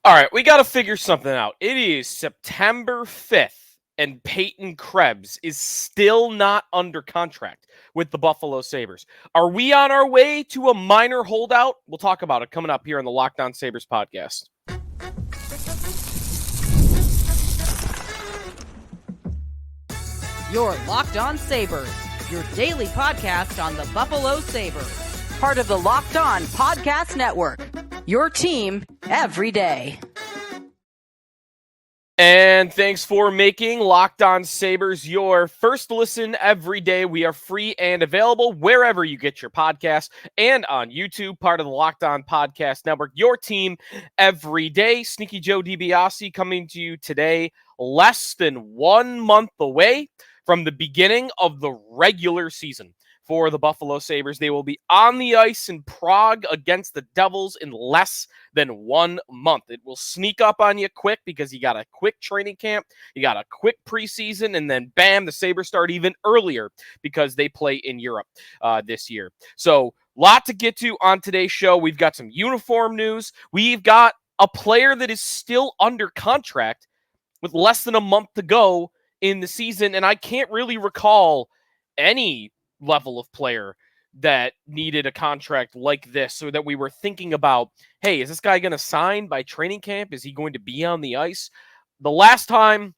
All right, we got to figure something out. It is September 5th, and Peyton Krebs is still not under contract with the Buffalo Sabres. Are we on our way to a minor holdout? We'll talk about it coming up here on the Locked On Sabres podcast. Your Locked On Sabres, your daily podcast on the Buffalo Sabres. Part of the Locked On Podcast Network, your team every day. And thanks for making Locked On Sabres your first listen every day. We are free and available wherever you get your podcasts and on YouTube, part of the Locked On Podcast Network, your team every day. Sneaky Joe DiBiase coming to you today, less than 1 month away from the beginning of the regular season for the Buffalo Sabres. They will be on the ice in Prague against the Devils in less than 1 month. It will sneak up on you quick because you got a quick training camp, you got a quick preseason, and then bam, the Sabres start even earlier because they play in Europe this year. So, lot to get to on today's show. We've got some uniform news. We've got a player that is still under contract with less than a month to go in the season, and I can't really recall any level of player that needed a contract like this, so that we were thinking about, hey, is this guy going to sign by training camp? Is he going to be on the ice? The last time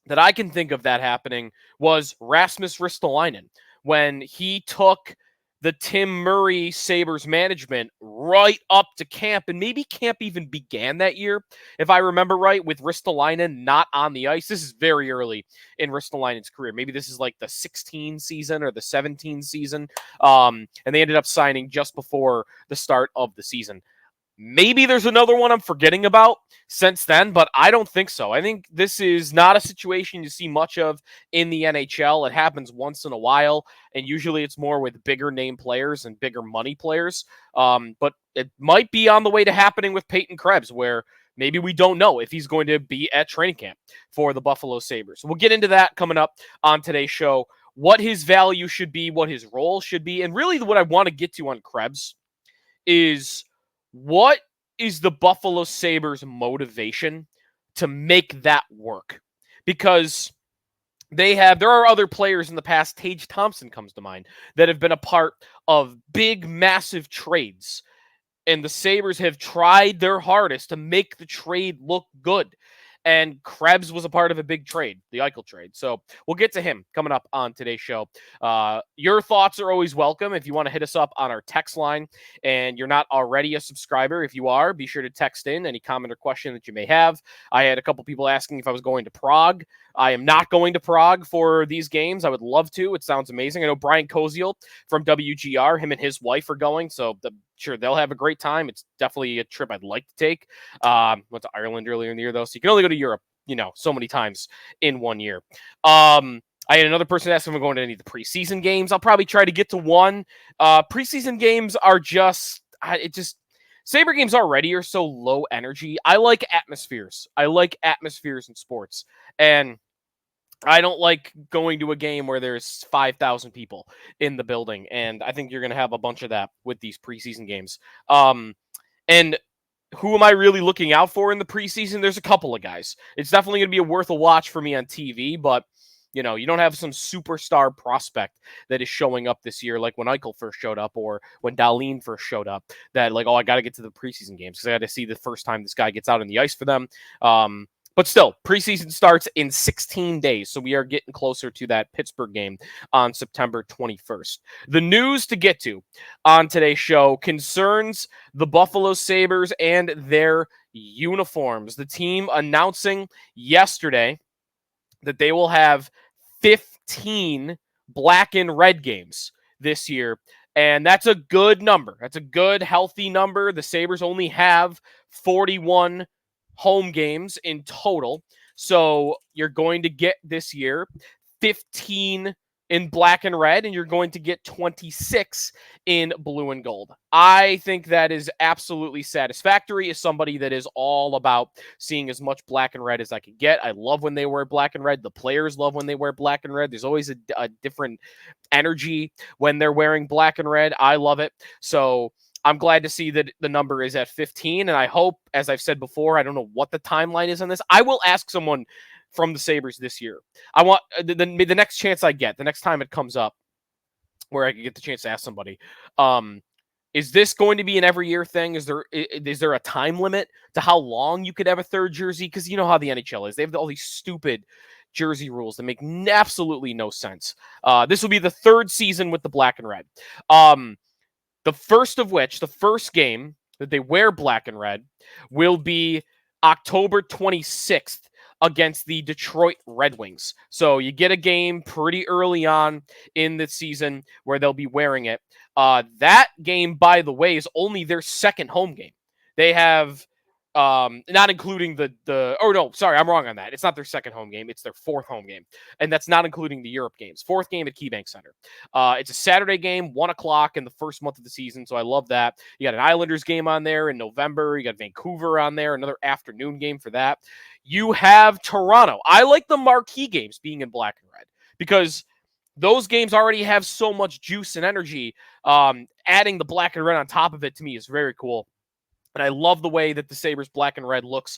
that I can think of that happening was Rasmus Ristolainen, when he took the Tim Murray Sabres management right up to camp, and maybe camp even began that year, if I remember right, with Ristolainen not on the ice. This is very early in Ristolainen's career. Maybe this is like the 16 season or the 17 season, and they ended up signing just before the start of the season. Maybe there's another one I'm forgetting about since then, but I don't think so. I think this is not a situation you see much of in the NHL. It happens once in a while, and usually it's more with bigger name players and bigger money players. But it might be on the way to happening with Peyton Krebs, where maybe we don't know if he's going to be at training camp for the Buffalo Sabres. So we'll get into that coming up on today's show, what his value should be, what his role should be, and really what I want to get to on Krebs is, what is the Buffalo Sabres' motivation to make that work? Because there are other players in the past, Tage Thompson comes to mind, that have been a part of big, massive trades. And the Sabres have tried their hardest to make the trade look good. And Krebs was a part of a big trade, the Eichel trade. So we'll get to him coming up on today's show. Your thoughts are always welcome. If you want to hit us up on our text line and you're not already a subscriber, if you are, be sure to text in any comment or question that you may have. I had a couple people asking if I was going to Prague. I am not going to Prague for these games. I would love to. It sounds amazing. I know Brian Koziel from WGR, him and his wife are going, so sure, they'll have a great time. It's definitely a trip I'd like to take. Went to Ireland earlier in the year, though, so you can only go to Europe, so many times in 1 year. I had another person ask if I'm going to any of the preseason games. I'll probably try to get to one. Preseason games are Sabre games already are so low energy. I like atmospheres. In sports. And I don't like going to a game where there's 5,000 people in the building. And I think you're going to have a bunch of that with these preseason games. And who am I really looking out for in the preseason? There's a couple of guys. It's definitely going to be worth a watch for me on TV, but you don't have some superstar prospect that is showing up this year, like when Eichel first showed up or when Dahlin first showed up, that I got to get to the preseason games because I got to see the first time this guy gets out on the ice for them. But still, preseason starts in 16 days, so we are getting closer to that Pittsburgh game on September 21st. The news to get to on today's show concerns the Buffalo Sabres and their uniforms. The team announcing yesterday that they will have 15 black and red games this year, and that's a good number. That's a good, healthy number. The Sabres only have 41 home games in total. So you're going to get this year 15 in black and red, and you're going to get 26 in blue and gold. I think that is absolutely satisfactory as somebody that is all about seeing as much black and red as I can get. I love when they wear black and red. The players love when they wear black and red. There's always a different energy when they're wearing black and red. I love it. So I'm glad to see that the number is at 15, and I hope, as I've said before, I don't know what the timeline is on this. I will ask someone from the Sabres this year. I want the next chance I get, the next time it comes up, where I can get the chance to ask somebody. Is this going to be an every year thing? Is there a time limit to how long you could have a third jersey? Because you know how the NHL is. They have all these stupid jersey rules that make absolutely no sense. This will be the third season with the black and red. The first of which, the first game that they wear black and red, will be October 26th against the Detroit Red Wings. So you get a game pretty early on in the season where they'll be wearing it. That game, by the way, is only their second home game. They have, not including I'm wrong on that. It's not their second home game. It's their fourth home game. And that's not including the Europe games. Fourth game at KeyBank Center. It's a Saturday game, 1:00 in the first month of the season. So I love that. You got an Islanders game on there in November. You got Vancouver on there, another afternoon game for that. You have Toronto. I like the marquee games being in black and red because those games already have so much juice and energy. Adding the black and red on top of it to me is very cool. And I love the way that the Sabres black and red looks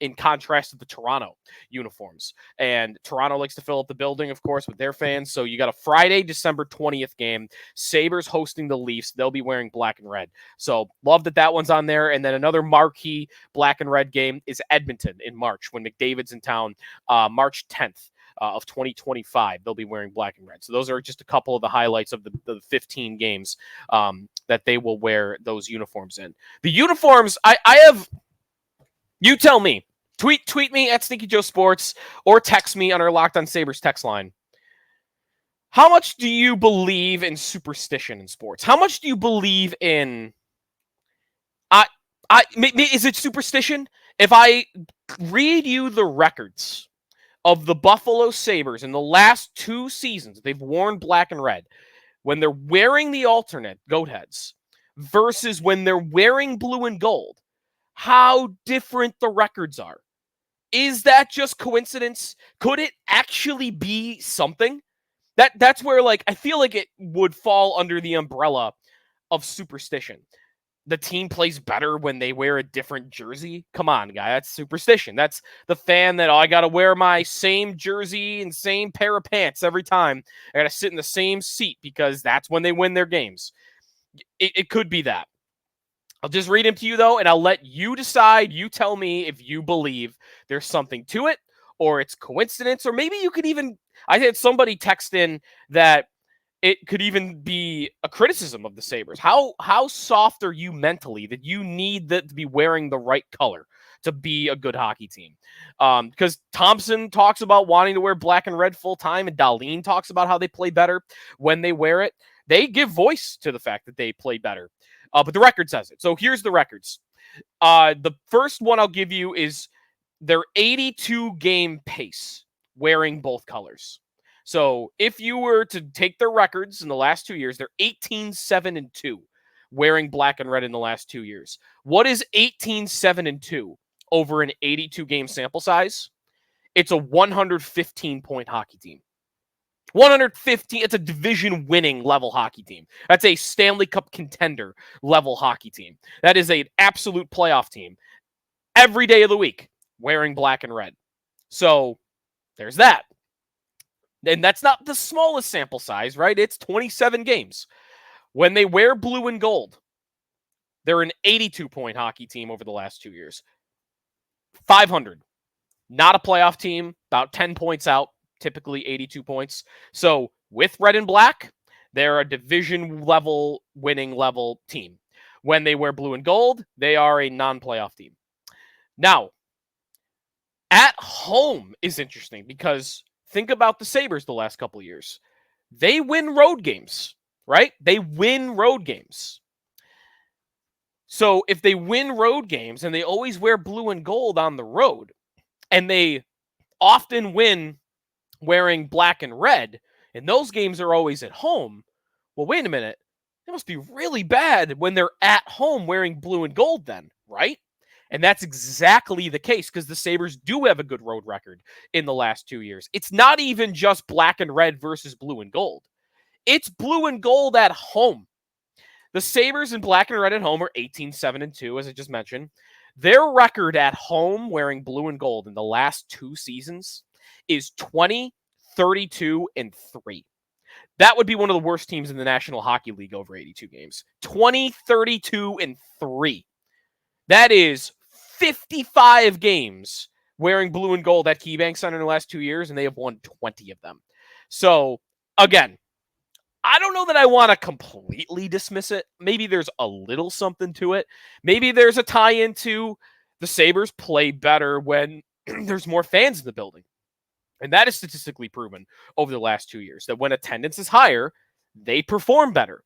in contrast to the Toronto uniforms. And Toronto likes to fill up the building, of course, with their fans. So you got a Friday, December 20th game. Sabres hosting the Leafs. They'll be wearing black and red. So love that one's on there. And then another marquee black and red game is Edmonton in March when McDavid's in town, March 10th. Of 2025, they'll be wearing black and red. So those are just a couple of the highlights of the 15 games that they will wear those uniforms in. The uniforms, I have, you tell me, tweet me at Sneaky Joe Sports or text me on our Locked On Sabres text line. How much do you believe in superstition in sports? How much do you believe in, is it superstition? If I read you the records of the Buffalo Sabres in the last 2 seasons, they've worn black and red, when they're wearing the alternate goatheads versus when they're wearing blue and gold, how different the records are. Is that just coincidence? Could it actually be something? That's where, like, I feel like it would fall under the umbrella of superstition. The team plays better when they wear a different jersey. Come on, guy. That's superstition. That's the fan that, I got to wear my same jersey and same pair of pants every time. I got to sit in the same seat because that's when they win their games. It could be that. I'll just read them to you, though, and I'll let you decide. You tell me if you believe there's something to it or it's coincidence, or maybe you could even, I had somebody text in that it could even be a criticism of the Sabres. How soft are you mentally that you need to be wearing the right color to be a good hockey team? Because Thompson talks about wanting to wear black and red full time, and Dahlin talks about how they play better when they wear it. They give voice to the fact that they play better. But the record says it. So here's the records. The first one I'll give you is their 82-game pace wearing both colors. So if you were to take their records in the last 2 years, they're 18-7-2 wearing black and red in the last 2 years. What is 18-7-2 over an 82-game sample size? It's a 115-point hockey team. 115, it's a division-winning level hockey team. That's a Stanley Cup contender level hockey team. That is an absolute playoff team. Every day of the week, wearing black and red. So there's that. And that's not the smallest sample size, right? It's 27 games. When they wear blue and gold, they're an 82-point hockey team over the last 2 years. 500. Not a playoff team, about 10 points out, typically 82 points. So with red and black, they're a division level, winning level team. When they wear blue and gold, they are a non-playoff team. Now, at home is interesting because think about the Sabres the last couple of years. They win road games, right? They win road games. So if they win road games and they always wear blue and gold on the road, and they often win wearing black and red, and those games are always at home, well, wait a minute. It must be really bad when they're at home wearing blue and gold then, right? And that's exactly the case because the Sabres do have a good road record in the last 2 years. It's not even just black and red versus blue and gold. It's blue and gold at home. The Sabres in black and red at home are 18-7-2, as I just mentioned. Their record at home wearing blue and gold in the last 2 seasons is 20-32-3. That would be one of the worst teams in the National Hockey League over 82 games. 20-32-3. That is 55 games wearing blue and gold at KeyBank Center in the last 2 years, and they have won 20 of them. So, again, I don't know that I want to completely dismiss it. Maybe there's a little something to it. Maybe there's a tie-in to the Sabres play better when there's more fans in the building. And that is statistically proven over the last 2 years, that when attendance is higher, they perform better.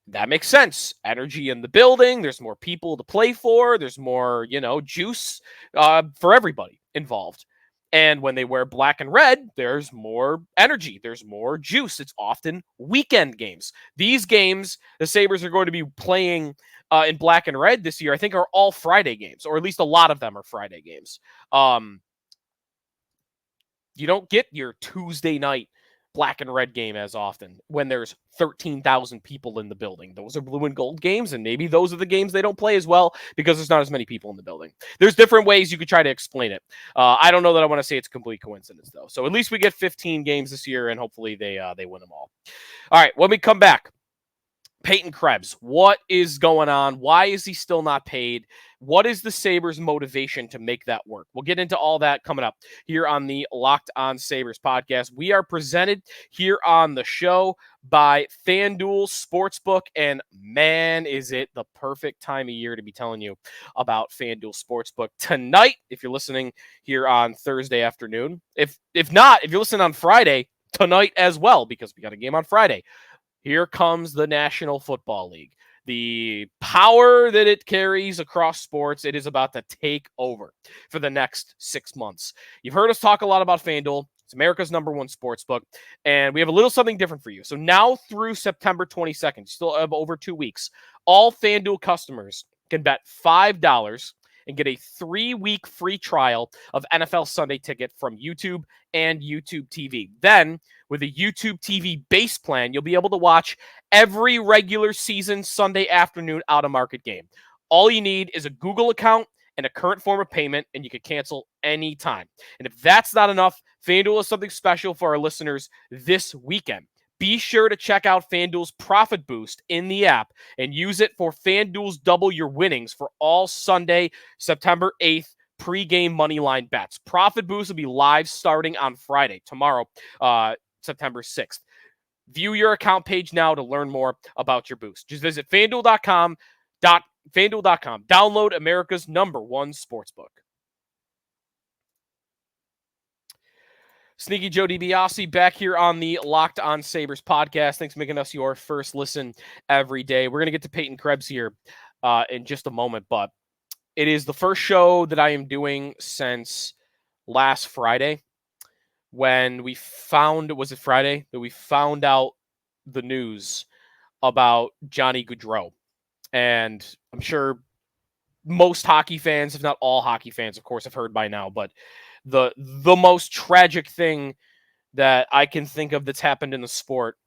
That makes sense. Energy in the building. There's more people to play for. There's more, juice for everybody involved. And when they wear black and red, there's more energy. There's more juice. It's often weekend games. These games, the Sabres are going to be playing in black and red this year, I think, are all Friday games, or at least a lot of them are Friday games. You don't get your Tuesday night black and red game as often when there's 13,000 people in the building. Those are blue and gold games, and maybe those are the games they don't play as well because there's not as many people in the building. There's different ways you could try to explain it. I don't know that I want to say it's a complete coincidence, though. So at least we get 15 games this year, and hopefully they win them all. All right, when we come back, Peyton Krebs, what is going on? Why is he still not paid? What is the Sabres' motivation to make that work? We'll get into all that coming up here on the Locked On Sabres podcast. We are presented here on the show by FanDuel Sportsbook, and man, is it the perfect time of year to be telling you about FanDuel Sportsbook tonight, if you're listening here on Thursday afternoon. If not, if you're listening on Friday, tonight as well, because we got a game on Friday. Here comes the National Football League. The power that it carries across sports, it is about to take over for the next 6 months. You've heard us talk a lot about FanDuel. It's America's #1 sportsbook, and we have a little something different for you. So now through September 22nd, still have over 2 weeks, all FanDuel customers can bet $5 and get a 3-week free trial of NFL Sunday Ticket from YouTube and YouTube TV. Then, with a YouTube TV base plan, you'll be able to watch every regular season Sunday afternoon out-of-market game. All you need is a Google account and a current form of payment, and you can cancel anytime. And if that's not enough, FanDuel has something special for our listeners this weekend. Be sure to check out FanDuel's Profit Boost in the app and use it for FanDuel's Double Your Winnings for all Sunday, September 8th, pregame moneyline bets. Profit Boost will be live starting on Friday, tomorrow, September 6th. View your account page now to learn more about your boost. Just visit FanDuel.com. Download America's #1 sportsbook. Sneaky Joe DiBiase back here on the Locked On Sabres podcast. Thanks for making us your first listen every day. We're going to get to Peyton Krebs here in just a moment, but it is the first show that I am doing since last Friday when we found, was it Friday, that we found out the news about Johnny Gaudreau. And I'm sure most hockey fans, if not all hockey fans, of course, have heard by now, but the most tragic thing that I can think of that's happened in the sport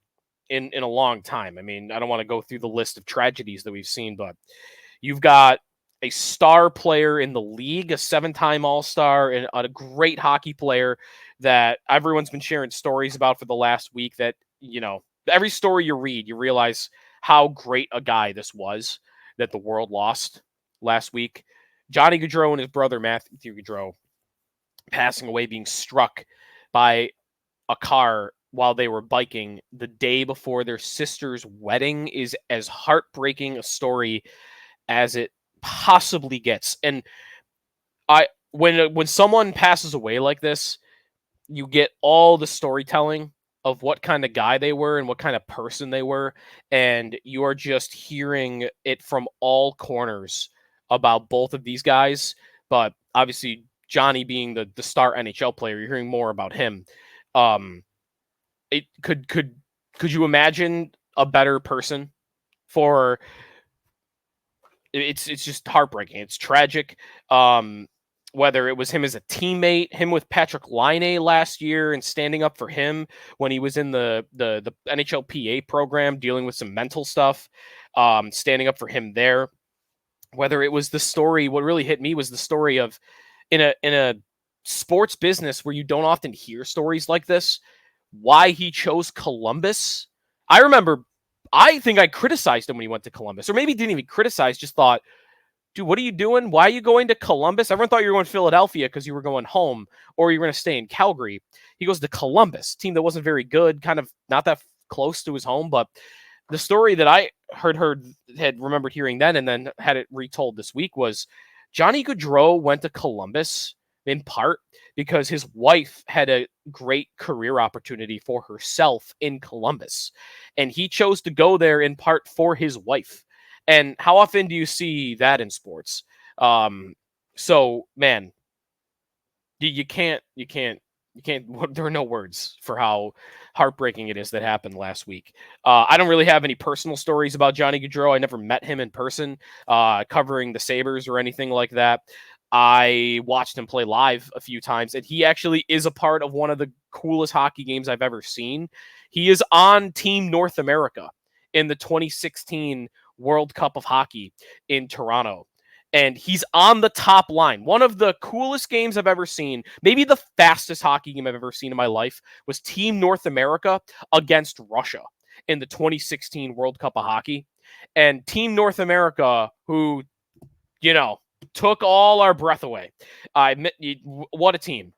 in a long time. I mean, I don't want to go through the list of tragedies that we've seen, but you've got a star player in the league, a 7-time All-Star, and a great hockey player that everyone's been sharing stories about for the last week that, every story you read, you realize how great a guy this was that the world lost last week. Johnny Gaudreau and his brother, Matthew Gaudreau, passing away, being struck by a car while they were biking the day before their sister's wedding is as heartbreaking a story as it possibly gets. And when someone passes away like this, you get all the storytelling of what kind of guy they were and what kind of person they were, and you are just hearing it from all corners about both of these guys. But obviously, Johnny being the star NHL player, you're hearing more about him. It could you imagine a better person for? It's just heartbreaking. It's tragic. whether it was him as a teammate, him with Patrick Laine last year and standing up for him when he was in the NHLPA program, dealing with some mental stuff, standing up for him there. Whether it was the story, what really hit me was the story of in a sports business where you don't often hear stories like this, why he chose Columbus. I remember, I think I criticized him when he went to Columbus, or maybe didn't even criticize, just thought, dude, what are you doing? Why are you going to Columbus? Everyone thought you were going to Philadelphia because you were going home or you were going to stay in Calgary. He goes to Columbus, team that wasn't very good, kind of not that close to his home. But the story that I had remembered hearing then and then had it retold this week was Johnny Gaudreau went to Columbus in part because his wife had a great career opportunity for herself in Columbus. And he chose to go there in part for his wife. And how often do you see that in sports? So man, you can't, there are no words for how heartbreaking it is that happened last week. I don't really have any personal stories about Johnny Gaudreau. I never met him in person, covering the Sabres or anything like that. I watched him play live a few times, and he actually is a part of one of the coolest hockey games I've ever seen. He is on Team North America in the 2016 World Cup of Hockey in Toronto. And he's on the top line. One of the coolest games I've ever seen, maybe the fastest hockey game I've ever seen in my life, was Team North America against Russia in the 2016 World Cup of Hockey. And Team North America, who, took all our breath away. What a team.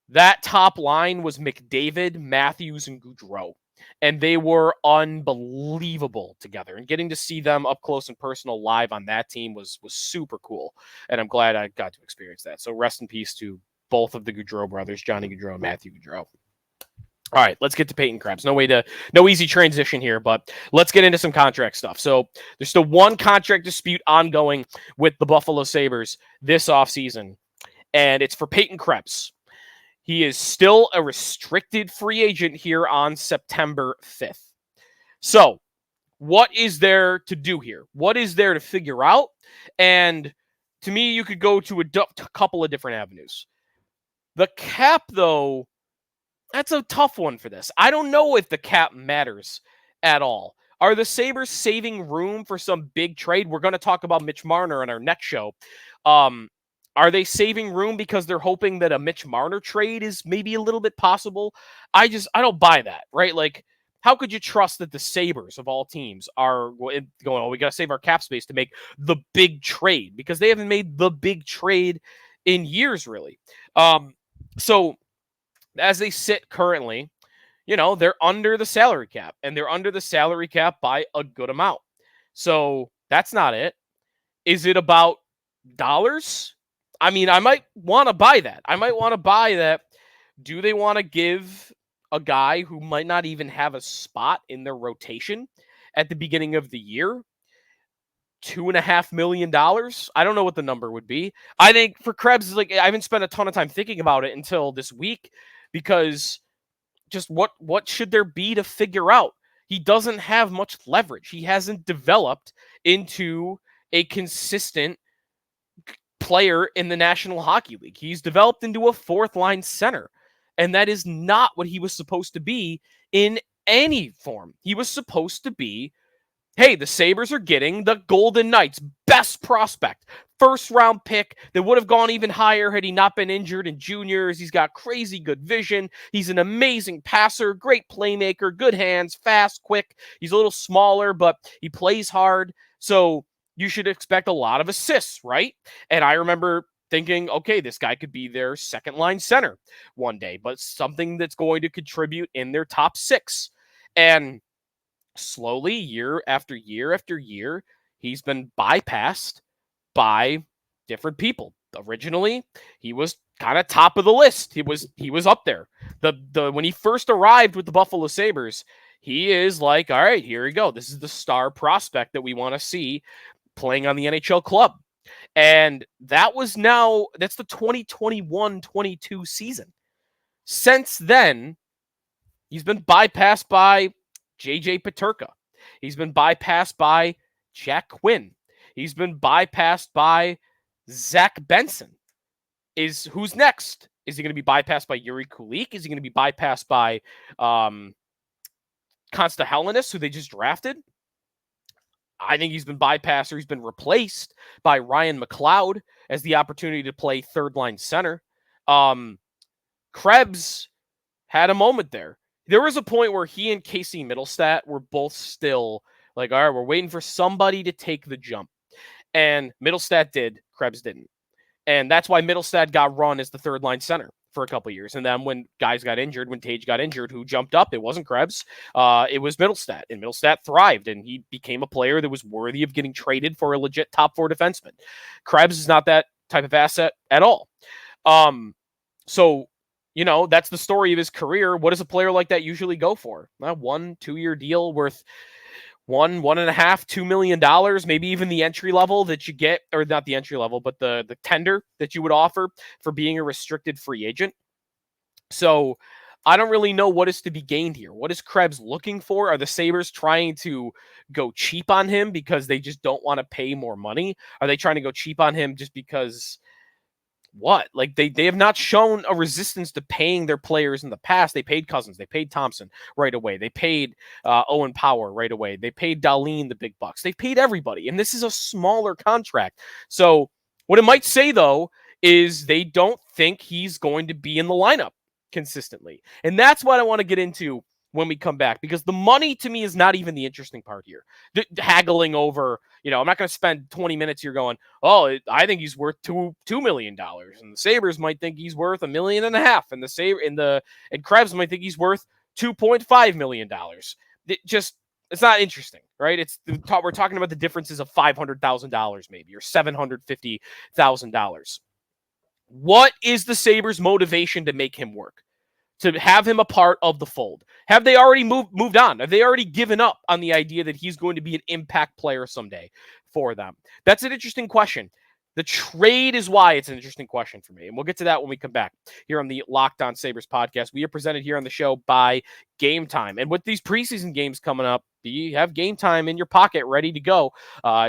That top line was McDavid, Matthews, and Gaudreau. And they were unbelievable together. And getting to see them up close and personal live on that team was super cool. And I'm glad I got to experience that. So rest in peace to both of the Gaudreau brothers, Johnny Gaudreau and Matthew Gaudreau. All right, let's get to Peyton Krebs. No easy transition here, but let's get into some contract stuff. So there's still one contract dispute ongoing with the Buffalo Sabres this offseason, and it's for Peyton Krebs. He is still a restricted free agent here on September 5th. So what is there to do here? What is there to figure out? And to me, you could go to a couple of different avenues. The cap, though, that's a tough one for this. I don't know if the cap matters at all. Are the Sabres saving room for some big trade? We're going to talk about Mitch Marner on our next show. Are they saving room because they're hoping that a Mitch Marner trade is maybe a little bit possible? I don't buy that, right? Like, how could you trust that the Sabres of all teams are going, oh, we got to save our cap space to make the big trade, because they haven't made the big trade in years, really. So as they sit currently, they're under the salary cap, and they're under the salary cap by a good amount. So that's not it. Is it about dollars? I mean, I might want to buy that. Do they want to give a guy who might not even have a spot in their rotation at the beginning of the year $2.5 million? I don't know what the number would be. I think for Krebs, I haven't spent a ton of time thinking about it until this week, because just what should there be to figure out? He doesn't have much leverage. He hasn't developed into a consistent player in the National Hockey League. He's developed into a fourth-line center, and that is not what he was supposed to be in any form. He was supposed to be, hey, the Sabres are getting the Golden Knights' best prospect, first-round pick that would have gone even higher had he not been injured in juniors. He's got crazy good vision. He's an amazing passer, great playmaker, good hands, fast, quick. He's a little smaller, but he plays hard. So you should expect a lot of assists, right? And I remember thinking, okay, this guy could be their second-line center one day, but something that's going to contribute in their top six. And slowly, year after year after year, he's been bypassed by different people. Originally, he was kind of top of the list. He was up there. When he first arrived with the Buffalo Sabres, he is like, all right, here we go. This is the star prospect that we want to see playing on the NHL club. And that's the 2021-22 season. Since then, he's been bypassed by JJ Peterka. He's been bypassed by Jack Quinn. He's been bypassed by Zach Benson. is who's next? Is he going to be bypassed by Yuri Kulik? Is he going to be bypassed by Konsta Hellenis, who they just drafted? I think he's been bypassed, or he's been replaced by Ryan McLeod as the opportunity to play third line center. Krebs had a moment there. There was a point where he and Casey Middlestat were both still like, all right, we're waiting for somebody to take the jump. And Middlestat did, Krebs didn't. And that's why Middlestat got run as the third line center for a couple of years. And then when guys got injured, when Tage got injured, who jumped up? It wasn't Krebs. It was Middlestat. And Middlestat thrived, and he became a player that was worthy of getting traded for a legit top four defenseman. Krebs is not that type of asset at all. So, you know, that's the story of his career. What does a player like that usually go for? A 1-2 year deal worth $1.5, $2 million, maybe even the entry level that you get, or not the entry level, but the tender that you would offer for being a restricted free agent. So I don't really know what is to be gained here. What is Krebs looking for? Are the Sabres trying to go cheap on him because they just don't want to pay more money? Are they trying to go cheap on him just because what? Like they have not shown a resistance to paying their players in the past. They paid Cousins, they paid Thompson right away, they paid Owen Power right away, they paid Dahlin the big bucks, they've paid everybody, and this is a smaller contract. So what it might say though is they don't think he's going to be in the lineup consistently, and that's what I want to get into when we come back, because the money to me is not even the interesting part here. Haggling over, you know, I'm not going to spend 20 minutes here going, oh, I think he's worth $2 million, and the Sabres might think he's worth $1.5 million, and Krebs might think he's worth $2.5 million. It's not interesting, right? We're talking about the differences of $500,000 maybe, or $750,000. What is the Sabres' motivation to make him work? To have him a part of the fold? Have they already moved on? Have they already given up on the idea that he's going to be an impact player someday for them? That's an interesting question. The trade is why it's an interesting question for me. And we'll get to that when we come back here on the Locked On Sabres podcast. We are presented here on the show by Gametime. And with these preseason games coming up, you have Gametime in your pocket ready to go.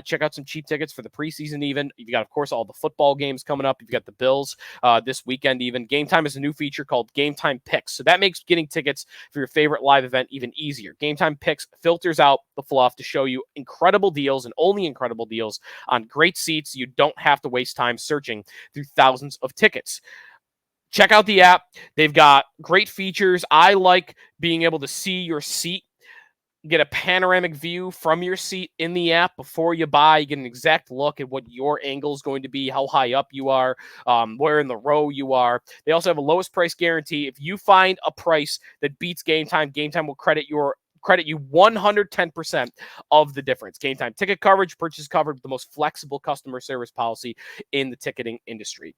Check out some cheap tickets for the preseason even. You've got, of course, all the football games coming up. You've got the Bills this weekend even. Gametime is a new feature called Gametime Picks. So that makes getting tickets for your favorite live event even easier. Gametime Picks filters out the fluff to show you incredible deals, and only incredible deals on great seats. You don't have to waste time searching through thousands of tickets. Check out the app. They've got great features. I like being able to see your seat, get a panoramic view from your seat in the app before you buy. You get an exact look at what your angle is going to be, how high up you are, where in the row you are. They also have a lowest price guarantee. If you find a price that beats Gametime, Gametime will credit you 110% of the difference. Gametime ticket coverage, purchase covered with the most flexible customer service policy in the ticketing industry.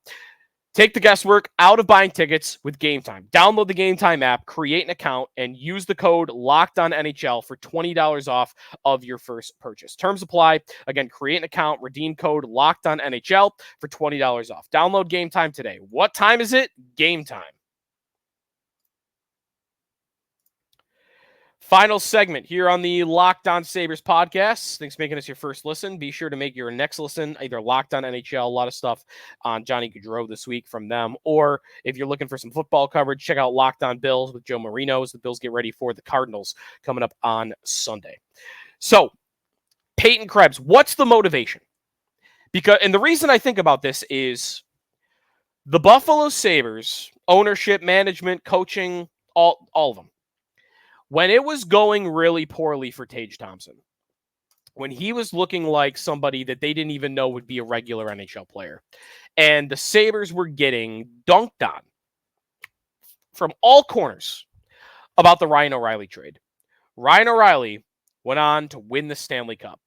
Take the guesswork out of buying tickets with Gametime. Download the Gametime app, create an account, and use the code LOCKEDONNHL for $20 off of your first purchase. Terms apply. Again, create an account, redeem code LOCKEDONNHL for $20 off. Download Gametime today. What time is it? Gametime. Final segment here on the Locked On Sabres podcast. Thanks for making us your first listen. Be sure to make your next listen either Locked On NHL, a lot of stuff on Johnny Gaudreau this week from them, or if you're looking for some football coverage, check out Locked On Bills with Joe Marino as the Bills get ready for the Cardinals coming up on Sunday. So, Peyton Krebs, what's the motivation? And the reason I think about this is the Buffalo Sabres, ownership, management, coaching, all of them. When it was going really poorly for Tage Thompson, when he was looking like somebody that they didn't even know would be a regular NHL player, and the Sabres were getting dunked on from all corners about the Ryan O'Reilly trade, Ryan O'Reilly went on to win the Stanley Cup.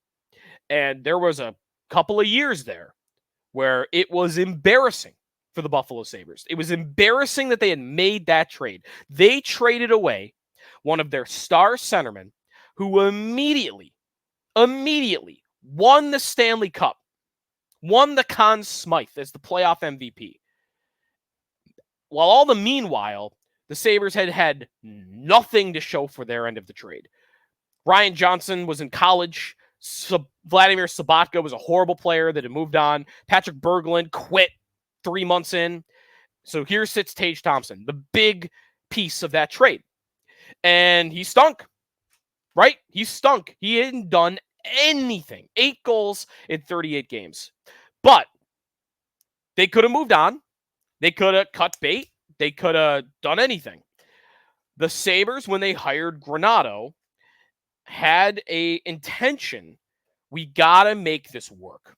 And there was a couple of years there where it was embarrassing for the Buffalo Sabres. It was embarrassing that they had made that trade. They traded away one of their star centermen who immediately won the Stanley Cup, won the Conn Smythe as the playoff MVP. While all the meanwhile, the Sabres had nothing to show for their end of the trade. Ryan Johnson was in college. Vladimir Sobotka was a horrible player that had moved on. Patrick Berglund quit 3 months in. So here sits Tage Thompson, the big piece of that trade. And he stunk, right? He stunk. He hadn't done anything. 8 goals in 38 games. But they could have moved on. They could have cut bait. They could have done anything. The Sabres, when they hired Granato, had a intention. We got to make this work.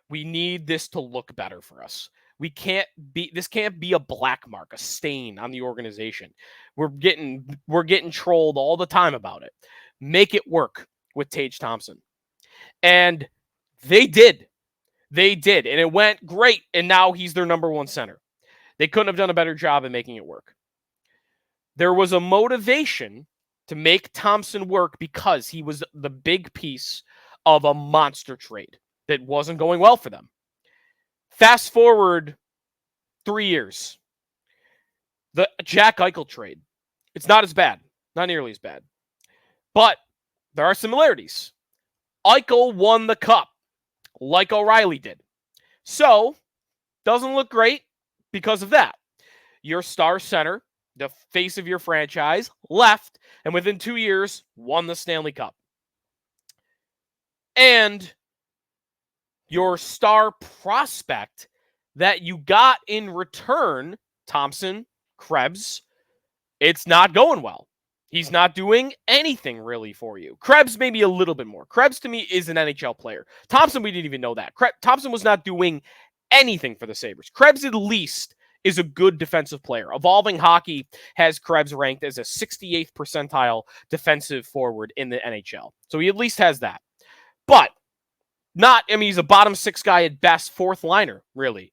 We need this to look better for us. This can't be a black mark, a stain on the organization. We're getting trolled all the time about it. Make it work with Tage Thompson. And they did. They did. And it went great. And now he's their number one center. They couldn't have done a better job at making it work. There was a motivation to make Thompson work because he was the big piece of a monster trade that wasn't going well for them. Fast forward 3 years. The Jack Eichel trade. It's not as bad. Not nearly as bad. But there are similarities. Eichel won the cup like O'Reilly did. So, doesn't look great because of that. Your star center, the face of your franchise, left, and within 2 years, won the Stanley Cup. And your star prospect that you got in return, Thompson, Krebs, it's not going well. He's not doing anything really for you. Krebs maybe a little bit more. Krebs to me is an NHL player. Thompson, we didn't even know that. Thompson was not doing anything for the Sabres. Krebs at least is a good defensive player. Evolving Hockey has Krebs ranked as a 68th percentile defensive forward in the NHL. So he at least has that. But he's a bottom 6 guy at best, fourth liner, really.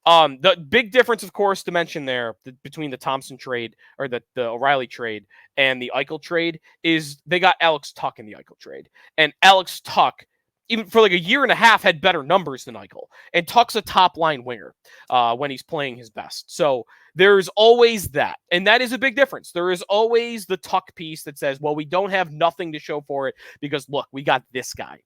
The big difference, of course, to mention there between the Thompson trade or the O'Reilly trade and the Eichel trade is they got Alex Tuch in the Eichel trade. And Alex Tuch, even for like a year and a half, had better numbers than Eichel. And Tuch's a top line winger when he's playing his best. So there's always that. And that is a big difference. There is always the Tuch piece that says, well, we don't have nothing to show for it because, look, we got this guy.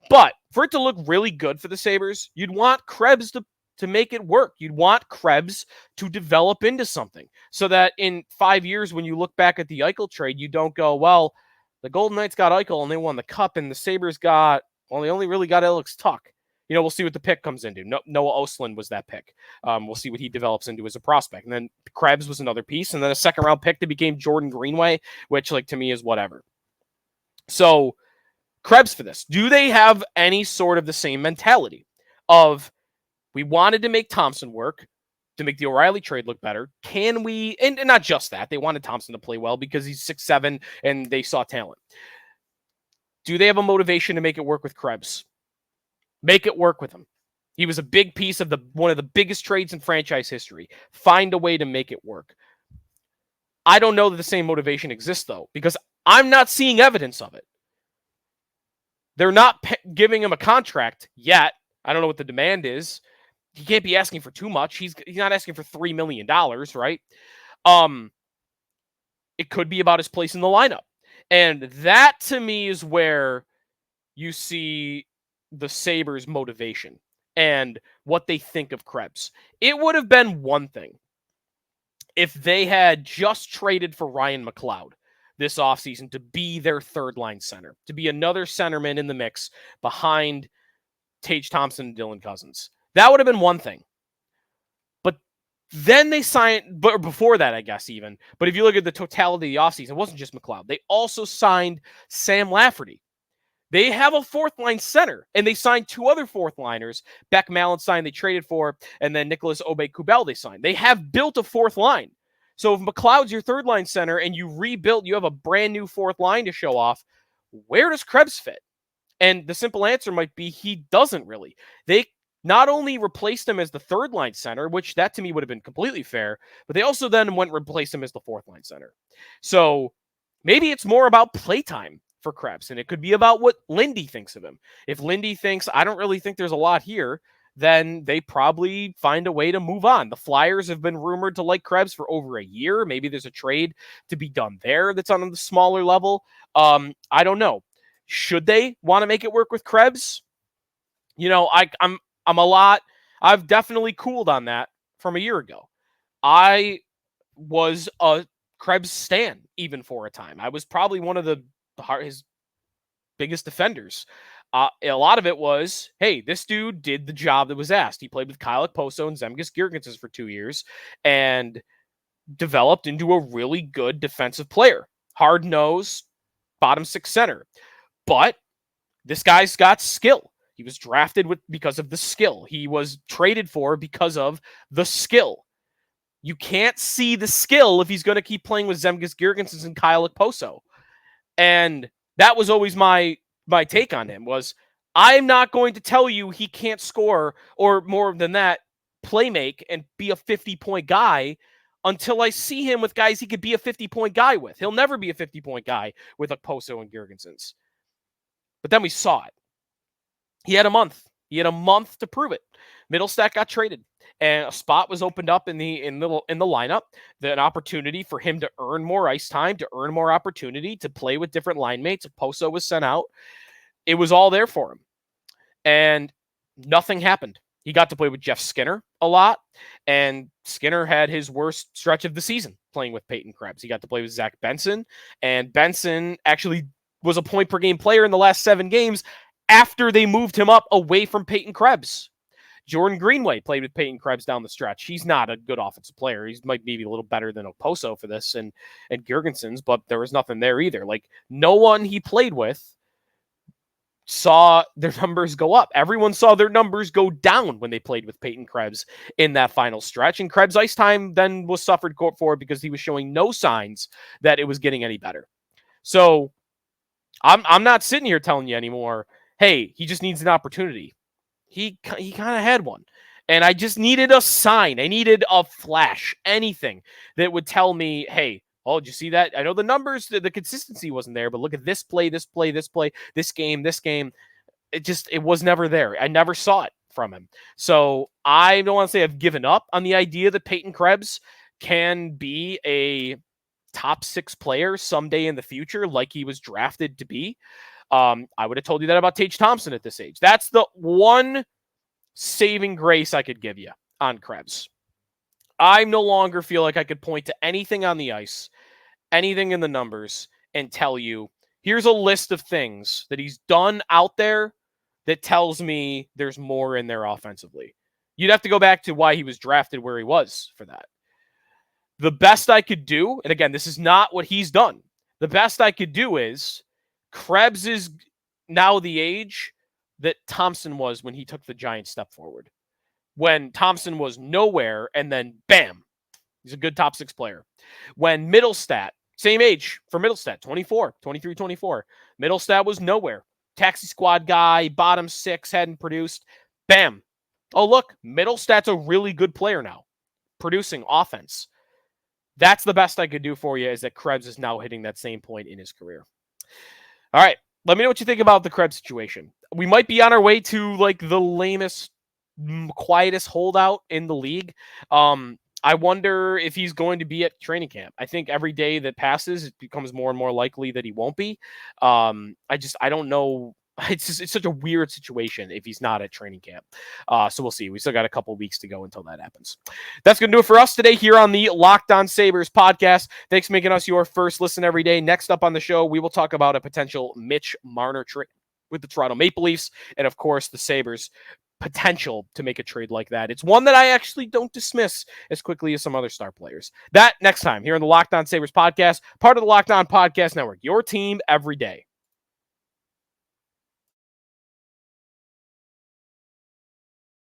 But for it to look really good for the Sabres, you'd want Krebs to make it work. You'd want Krebs to develop into something so that in 5 years, when you look back at the Eichel trade, you don't go, well, the Golden Knights got Eichel and they won the cup and the Sabres they only really got Alex Tuch. We'll see what the pick comes into. Noah Ostlund was that pick. We'll see what he develops into as a prospect. And then Krebs was another piece. And then a second round pick that became Jordan Greenway, which to me is whatever. So Krebs for this. Do they have any sort of the same mentality of we wanted to make Thompson work to make the O'Reilly trade look better? Can we, and not just that, they wanted Thompson to play well because he's 6'7" and they saw talent. Do they have a motivation to make it work with Krebs? Make it work with him. He was a big piece of one of the biggest trades in franchise history. Find a way to make it work. I don't know that the same motivation exists, though, because I'm not seeing evidence of it. They're not giving him a contract yet. I don't know what the demand is. He can't be asking for too much. He's not asking for $3 million, right? It could be about his place in the lineup. And that, to me, is where you see the Sabres' motivation and what they think of Krebs. It would have been one thing if they had just traded for Ryan McLeod this offseason to be their third-line center, to be another centerman in the mix behind Tage Thompson and Dylan Cousins. That would have been one thing. But then they signed, but before that, I guess even. But if you look at the totality of the offseason, it wasn't just McLeod. They also signed Sam Lafferty. They have a fourth-line center, and they signed 2 other fourth-liners. Beck Mallenstein they traded for, and then Nicholas Aube-Kubel they signed. They have built a fourth line. So if McLeod's your third-line center and you have a brand-new fourth line to show off, where does Krebs fit? And the simple answer might be he doesn't really. They not only replaced him as the third-line center, which that to me would have been completely fair, but they also then went and replaced him as the fourth-line center. So maybe it's more about playtime for Krebs, and it could be about what Lindy thinks of him. If Lindy thinks, I don't really think there's a lot here, then they probably find a way to move on. The Flyers have been rumored to like Krebs for over a year. Maybe there's a trade to be done there that's on the smaller level. I don't know. Should they want to make it work with Krebs? I've definitely cooled on that from a year ago. I was a Krebs stan even for a time. I was probably one of his biggest defenders. A lot of it was, hey, this dude did the job that was asked. He played with Kyle Okposo and Zemgus Girgensons for 2 years and developed into a really good defensive player. Hard nose, bottom six center. But this guy's got skill. He was drafted because of the skill. He was traded for because of the skill. You can't see the skill if he's going to keep playing with Zemgus Girgensons and Kyle Okposo. And that was always my take on him was, I'm not going to tell you he can't score or more than that, play make and be a 50-point guy until I see him with guys he could be a 50-point guy with. He'll never be a 50-point guy with Okposo and Girgensons. But then we saw it. He had a month. He had a month to prove it. Middlestat got traded, and a spot was opened up in the lineup. An opportunity for him to earn more ice time, to earn more opportunity, to play with different line mates. Okposo was sent out. It was all there for him, and nothing happened. He got to play with Jeff Skinner a lot, and Skinner had his worst stretch of the season playing with Peyton Krebs. He got to play with Zach Benson, and Benson actually was a point-per-game player in the last 7 games after they moved him up away from Peyton Krebs. Jordan Greenway played with Peyton Krebs down the stretch. He's not a good offensive player. He's might maybe a little better than Okposo for this and Girgensons, but there was nothing there either. Like, no one he played with saw their numbers go up. Everyone saw their numbers go down when they played with Peyton Krebs in that final stretch. And Krebs' ice time then was suffered for because he was showing no signs that it was getting any better. So I'm not sitting here telling you anymore, hey, he just needs an opportunity. He kind of had one. And I just needed a sign. I needed a flash, anything that would tell me, hey, oh, did you see that? I know the numbers, the consistency wasn't there, but look at this play, this game. It was never there. I never saw it from him. So I don't want to say I've given up on the idea that Peyton Krebs can be a top 6 player someday in the future, like he was drafted to be. I would have told you that about Tage Thompson at this age. That's the one saving grace I could give you on Krebs. I no longer feel like I could point to anything on the ice, anything in the numbers, and tell you, here's a list of things that he's done out there that tells me there's more in there offensively. You'd have to go back to why he was drafted where he was for that. The best I could do, and again, this is not what he's done. The best I could do is Krebs is now the age that Thompson was when he took the giant step forward. When Thompson was nowhere, and then bam, he's a good top 6 player. When Middlestat, same age for Middlestat, 23, 24. Middlestat was nowhere. Taxi squad guy, bottom 6, hadn't produced. Bam. Oh, look, Middlestat's a really good player now, producing offense. That's the best I could do for you, is that Krebs is now hitting that same point in his career. All right, let me know what you think about the Krebs situation. We might be on our way to like the lamest, quietest holdout in the league. I wonder if he's going to be at training camp. I think every day that passes, it becomes more and more likely that he won't be. I don't know. It's such a weird situation if he's not at training camp. So we'll see. We still got a couple weeks to go until that happens. That's going to do it for us today here on the Locked On Sabres podcast. Thanks for making us your first listen every day. Next up on the show, we will talk about a potential Mitch Marner trade with the Toronto Maple Leafs, and of course the Sabres' potential to make a trade like that. It's one that I actually don't dismiss as quickly as some other star players. That next time here on the Locked On Sabres podcast, part of the Locked On Podcast Network, your team every day.